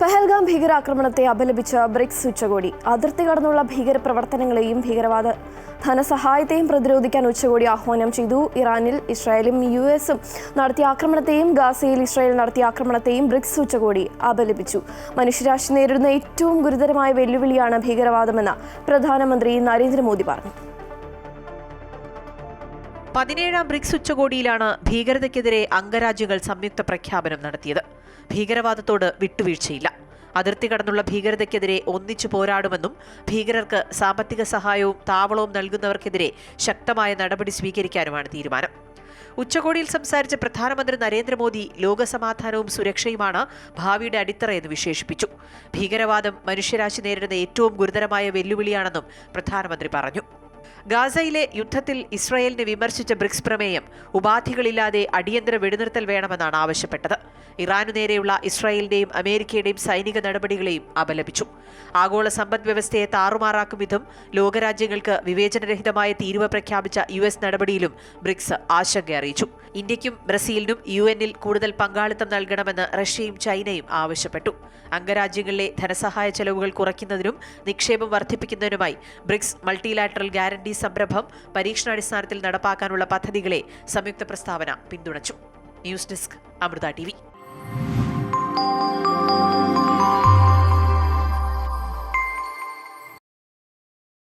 പഹൽഗാം ഭീകരാക്രമണത്തെ അപലപിച്ച ബ്രിക്സ് ഉച്ചകോടി. അതിർത്തി കടന്നുള്ള ഭീകരപ്രവർത്തനങ്ങളെയും ഭീകരവാദ ധനസഹായത്തെയും പ്രതിരോധിക്കാൻ ഉച്ചകോടി ആഹ്വാനം ചെയ്തു. ഇറാനിൽ ഇസ്രായേലും യുഎസും നടത്തിയ ആക്രമണത്തെയും ഗാസയിൽ ഇസ്രായേൽ നടത്തിയ ആക്രമണത്തെയും ബ്രിക്സ് ഉച്ചകോടി അപലപിച്ചു. മനുഷ്യരാശി നേരിടുന്ന ഏറ്റവും ഗുരുതരമായ വെല്ലുവിളിയാണ് ഭീകരവാദമെന്ന് പ്രധാനമന്ത്രി നരേന്ദ്രമോദി പറഞ്ഞു. 17ാം ബ്രിക്സ് ഉച്ചകോടിയിലാണ് ഭീകരതയ്ക്കെതിരെ അംഗരാജ്യങ്ങൾ സംയുക്ത പ്രഖ്യാപനം നടത്തിയത്. ഭീകരവാദത്തോട് വിട്ടുവീഴ്ചയില്ല. അതിർത്തി കടന്നുള്ള ഭീകരതയ്ക്കെതിരെ ഒന്നിച്ചു പോരാടുമെന്നും ഭീകരർക്ക് സാമ്പത്തിക സഹായവും താവളവും നൽകുന്നവർക്കെതിരെ ശക്തമായ നടപടി സ്വീകരിക്കാനുമാണ് തീരുമാനം. ഉച്ചകോടിയിൽ സംസാരിച്ച പ്രധാനമന്ത്രി നരേന്ദ്രമോദി ലോകസമാധാനവും സുരക്ഷയുമാണ് ഭാവിയുടെ അടിത്തറയെന്ന് വിശേഷിപ്പിച്ചു. ഭീകരവാദം മനുഷ്യരാശി നേരിടുന്ന ഏറ്റവും ഗുരുതരമായ വെല്ലുവിളിയാണെന്നും പ്രധാനമന്ത്രി പറഞ്ഞു. ഗാസയിലെ യുദ്ധത്തിൽ ഇസ്രായേലിനെ വിമർശിച്ച ബ്രിക്സ് പ്രമേയം ഉപാധികളില്ലാതെ അടിയന്തര വെടിനിർത്തൽ വേണമെന്നാണ് ആവശ്യപ്പെട്ടത്. ഇറാനു നേരെയുള്ള ഇസ്രായേലിന്റെയും അമേരിക്കയുടെയും സൈനിക നടപടികളെയും അപലപിച്ചു. ആഗോള സമ്പദ് വ്യവസ്ഥയെ താറുമാറാക്കും വിധം ലോകരാജ്യങ്ങൾക്ക് വിവേചനരഹിതമായ തീരുവ പ്രഖ്യാപിച്ച US നടപടിയിലും ബ്രിക്സ് ആശങ്ക അറിയിച്ചു. ഇന്ത്യയ്ക്കും ബ്രസീലിനും UN-ൽ കൂടുതൽ പങ്കാളിത്തം നൽകണമെന്ന് റഷ്യയും ചൈനയും ആവശ്യപ്പെട്ടു. അംഗരാജ്യങ്ങളിലെ ധനസഹായ ചെലവുകൾ കുറയ്ക്കുന്നതിനും നിക്ഷേപം വർദ്ധിപ്പിക്കുന്നതിനുമായി ബ്രിക്സ് മൾട്ടിലാറ്ററൽ ഗ്യാരണ്ടി സംരംഭം പരീക്ഷണാടിസ്ഥാനത്തിൽ നടപ്പാക്കാനുള്ള പദ്ധതികളെ സംയുക്ത പ്രസ്താവന പിന്തുണച്ചു. News desk, Amrita TV.